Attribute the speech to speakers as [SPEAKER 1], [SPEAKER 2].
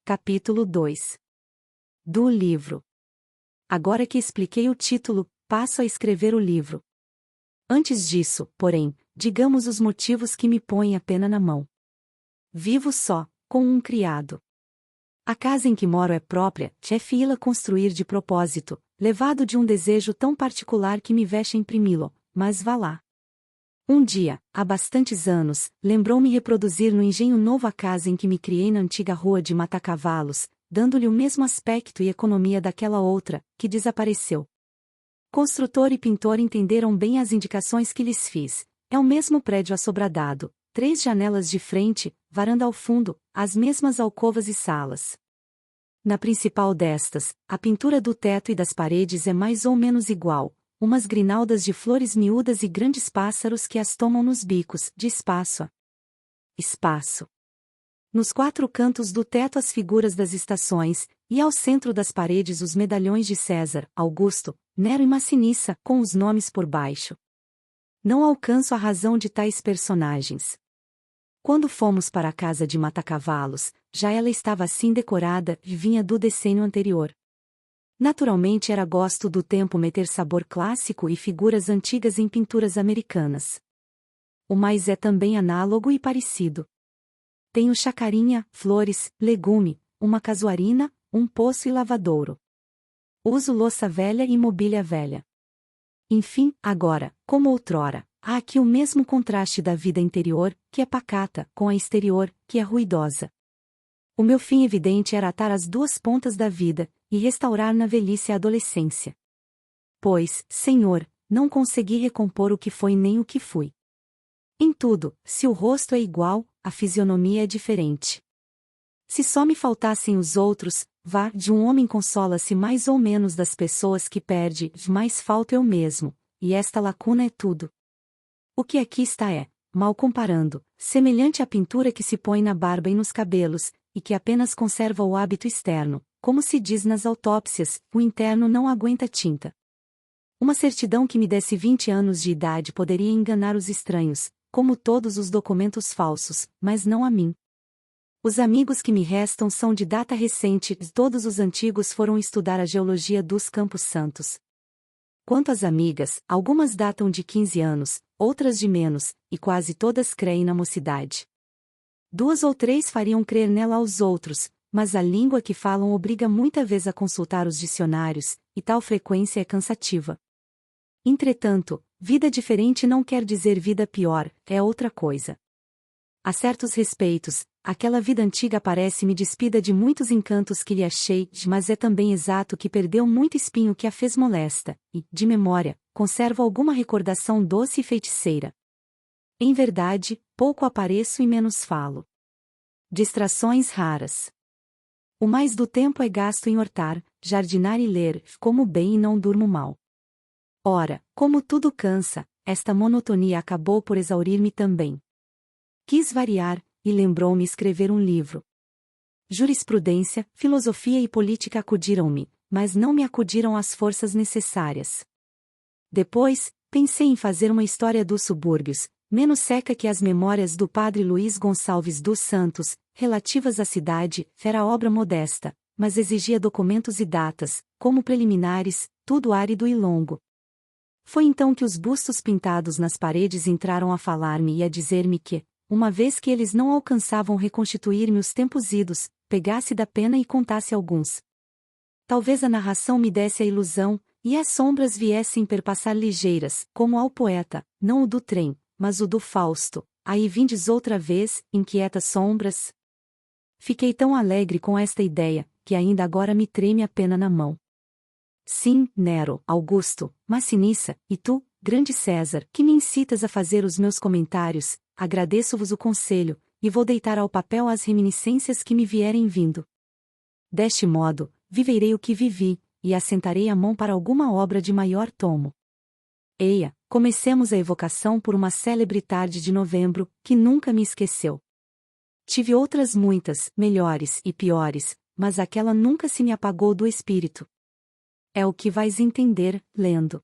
[SPEAKER 1] Capítulo 2. Do livro. Agora que expliquei o título, passo a escrever o livro. Antes disso, porém, digamos os motivos que me põem a pena na mão. Vivo só, com um criado. A casa em que moro é própria, é fila construir de propósito, levado de um desejo tão particular que me vexe imprimi-lo, mas vá lá. Um dia, há bastantes anos, lembrou-me reproduzir no engenho novo a casa em que me criei na antiga rua de Matacavalos, dando-lhe o mesmo aspecto e economia daquela outra, que desapareceu. Construtor e pintor entenderam bem as indicações que lhes fiz. É o mesmo prédio assobradado, 3 janelas de frente, varanda ao fundo, as mesmas alcovas e salas. Na principal destas, a pintura do teto e das paredes é mais ou menos igual, umas grinaldas de flores miúdas e grandes pássaros que as tomam nos bicos, de espaço a espaço. Nos 4 cantos do teto as figuras das estações, e ao centro das paredes os medalhões de César, Augusto, Nero e Massinissa, com os nomes por baixo. Não alcanço a razão de tais personagens. Quando fomos para a casa de Matacavalos, já ela estava assim decorada e vinha do decênio anterior. Naturalmente era gosto do tempo meter sabor clássico e figuras antigas em pinturas americanas. O mais é também análogo e parecido. Tenho chacarinha, flores, legume, uma casuarina, um poço e lavadouro. Uso louça velha e mobília velha. Enfim, agora, como outrora, há aqui o mesmo contraste da vida interior, que é pacata, com a exterior, que é ruidosa. O meu fim evidente era atar as 2 pontas da vida, e restaurar na velhice a adolescência. Pois, Senhor, não consegui recompor o que foi nem o que fui. Em tudo, se o rosto é igual, a fisionomia é diferente. Se só me faltassem os outros, vá, de um homem consola-se mais ou menos das pessoas que perde, mais falto eu mesmo, e esta lacuna é tudo. O que aqui está é, mal comparando, semelhante à pintura que se põe na barba e nos cabelos, e que apenas conserva o hábito externo, como se diz nas autópsias, o interno não aguenta tinta. Uma certidão que me desse 20 anos de idade poderia enganar os estranhos, como todos os documentos falsos, mas não a mim. Os amigos que me restam são de data recente, todos os antigos foram estudar a geologia dos Campos Santos. Quanto às amigas, algumas datam de 15 anos, outras de menos, e quase todas creem na mocidade. 2 ou 3 fariam crer nela aos outros, mas a língua que falam obriga muita vez a consultar os dicionários, e tal frequência é cansativa. Entretanto, vida diferente não quer dizer vida pior, é outra coisa. A certos respeitos, aquela vida antiga parece-me despida de muitos encantos que lhe achei, mas é também exato que perdeu muito espinho que a fez molesta, e, de memória, conservo alguma recordação doce e feiticeira. Em verdade, pouco apareço e menos falo. Distrações raras. O mais do tempo é gasto em hortar, jardinar e ler, como bem e não durmo mal. Ora, como tudo cansa, esta monotonia acabou por exaurir-me também. Quis variar, e lembrou-me escrever um livro. Jurisprudência, filosofia e política acudiram-me, mas não me acudiram as forças necessárias. Depois, pensei em fazer uma história dos subúrbios, menos seca que as memórias do padre Luís Gonçalves dos Santos, relativas à cidade, era obra modesta, mas exigia documentos e datas, como preliminares, tudo árido e longo. Foi então que os bustos pintados nas paredes entraram a falar-me e a dizer-me que, uma vez que eles não alcançavam reconstituir-me os tempos idos, pegasse da pena e contasse alguns. Talvez a narração me desse a ilusão, e as sombras viessem perpassar ligeiras, como ao poeta, não o do trem, mas o do Fausto. Aí vindes outra vez, inquietas sombras? Fiquei tão alegre com esta ideia, que ainda agora me treme a pena na mão. Sim, Nero, Augusto, Massinissa, e tu, grande César, que me incitas a fazer os meus comentários, agradeço-vos o conselho, e vou deitar ao papel as reminiscências que me vierem vindo. Deste modo, viverei o que vivi, e assentarei a mão para alguma obra de maior tomo. Eia, comecemos a evocação por uma célebre tarde de novembro, que nunca me esqueceu. Tive outras muitas, melhores e piores, mas aquela nunca se me apagou do espírito. É o que vais entender, lendo.